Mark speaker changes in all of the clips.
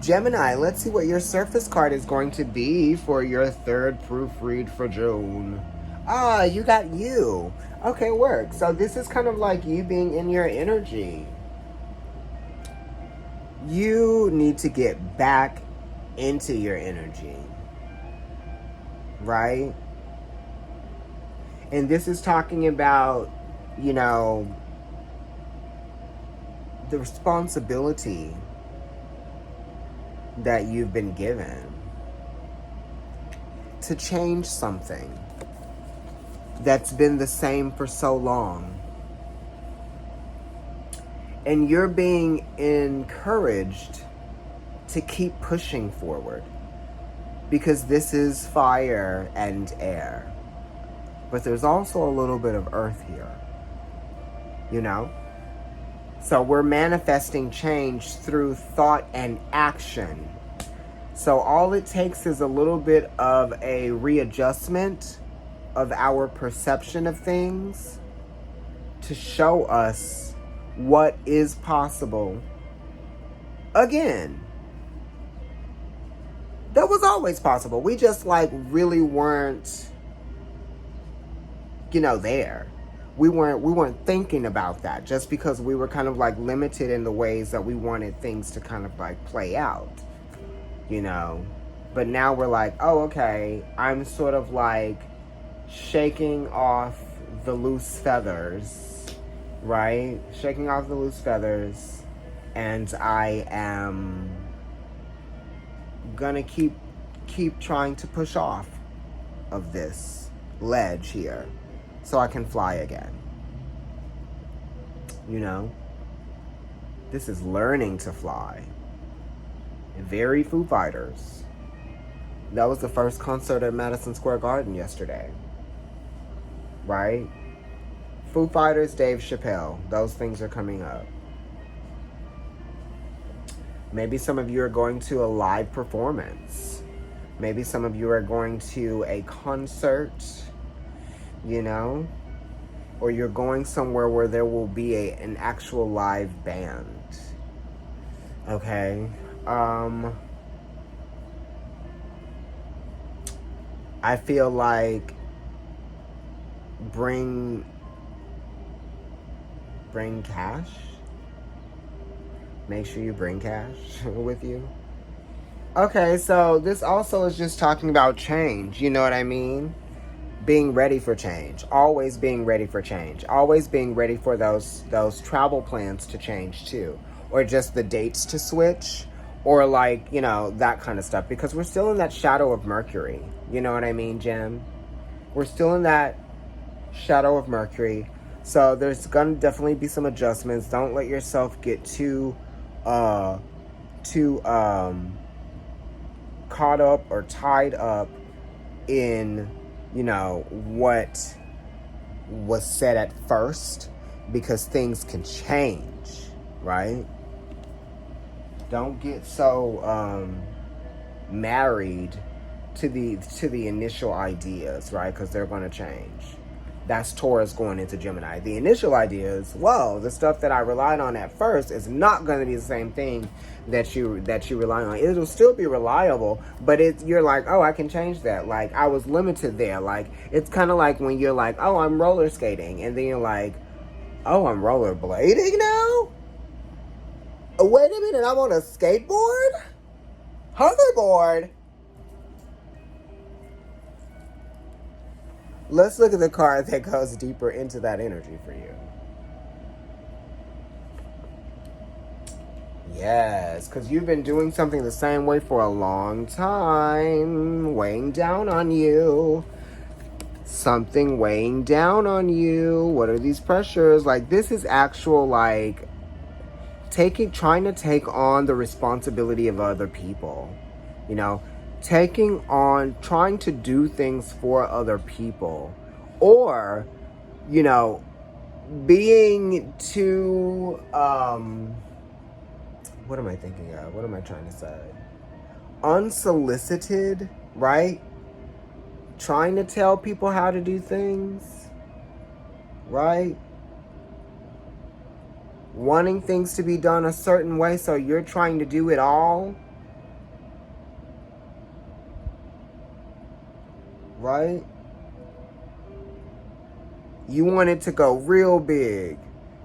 Speaker 1: Gemini, let's see what your surface card is going to be for your third proofread for June. Ah, you got you. Okay, work. So this is kind of like you being in your energy. You need to get back into your energy. Right? And this is talking about, you know, the responsibility that you've been given to change something that's been the same for so long. And you're being encouraged to keep pushing forward because this is fire and air. But there's also a little bit of earth here, you know? So we're manifesting change through thought and action. So all it takes is a little bit of a readjustment of our perception of things to show us what is possible. Again, that was always possible. We just really weren't, there. We weren't thinking about that just because we were kind of limited in the ways that we wanted things to kind of play out, But now we're oh, okay, I'm sort of shaking off the loose feathers, right? Shaking off the loose feathers, and I am gonna keep trying to push off of this ledge here so I can fly again. This is learning to fly. Very Foo Fighters. That was the first concert at Madison Square Garden yesterday. Right? Foo Fighters, Dave Chappelle. Those things are coming up. Maybe some of you are going to a live performance. Maybe some of you are going to a concert, or you're going somewhere where there will be an actual live band. Okay? I feel like bring cash. Make sure you bring cash with you. Okay, so this also is just talking about change. You know what I mean? Being ready for change. Always being ready for change. Always being ready for those travel plans to change too. Or just the dates to switch. Or that kind of stuff. Because we're still in that shadow of Mercury. You know what I mean, Jem? We're still in that shadow of Mercury. So there's going to definitely be some adjustments. Don't let yourself get too caught up or tied up in, what was said at first, because things can change, right? Don't get so married to the initial ideas, right? Because they're going to change. That's Taurus going into Gemini. The initial ideas, the stuff that I relied on at first is not going to be the same thing that you rely on. It'll still be reliable, but you're oh, I can change that. I was limited there. It's kind of like when you're oh, I'm roller skating, and then you're oh, I'm rollerblading now? Wait a minute, I'm on a skateboard? Hoverboard? Let's look at the card that goes deeper into that energy for you. Yes, because you've been doing something the same way for a long time. Weighing down on you. Something weighing down on you. What are these pressures? This is actual, trying to take on the responsibility of other people. Trying to do things for other people, or, being too, what am I thinking of? What am I trying to say? Unsolicited, right? Trying to tell people how to do things, right? Wanting things to be done a certain way, so you're trying to do it all, right? You want it to go real big.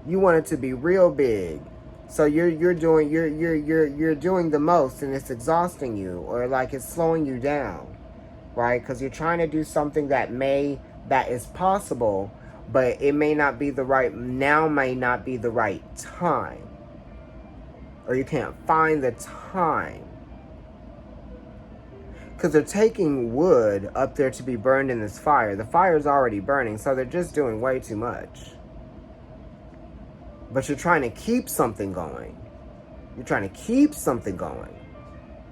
Speaker 1: You want it to be real big. So you're doing the most, and it's exhausting you, or like it's slowing you down, right? Because you're trying to do something that is possible, but it may not be the right time, or you can't find the time. Because they're taking wood up there to be burned in this fire. The fire's already burning, so they're just doing way too much. But you're trying to keep something going. You're trying to keep something going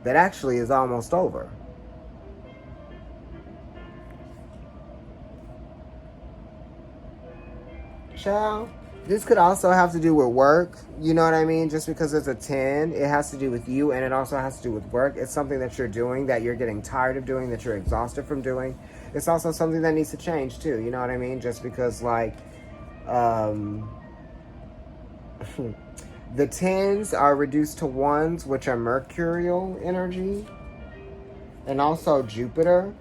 Speaker 1: that actually is almost over. Child, this could also have to do with work. You know what I mean? Just because it's a 10, it has to do with you, and it also has to do with work. It's something that you're doing that you're getting tired of doing, that you're exhausted from doing. It's also something that needs to change too. You know what I mean? Just because, like, the 10s are reduced to 1s, which are mercurial energy, and also Jupiter.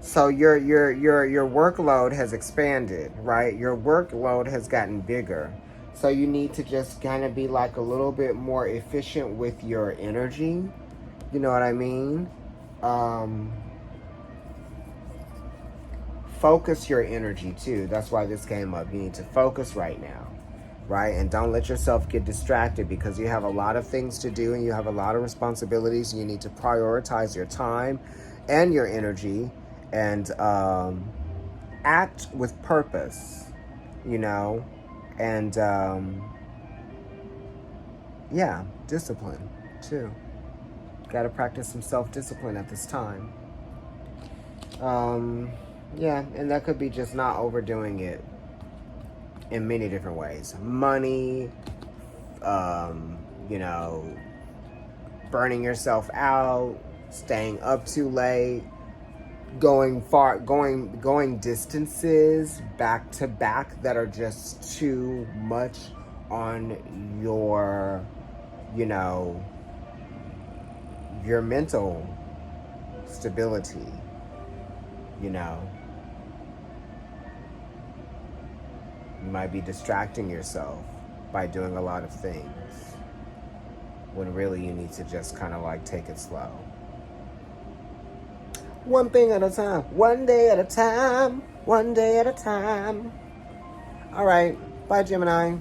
Speaker 1: So your workload has expanded, right? Your workload has gotten bigger. So you need to just kind of be like a little bit more efficient with your energy. You know what I mean? Focus your energy too. That's why this came up. You need to focus right now, right? And don't let yourself get distracted, because you have a lot of things to do and you have a lot of responsibilities. You need to prioritize your time and your energy, and act with purpose, you know, and yeah, discipline too. Got to practice some self-discipline at this time. Yeah, and that could be just not overdoing it in many different ways. Money, you know, burning yourself out, staying up too late, going distances back to back that are just too much on your, you know, your mental stability, you know. You might be distracting yourself by doing a lot of things, when really you need to just kind of like take it slow. One thing at a time. One day at a time. One day at a time. All right. Bye, Gemini.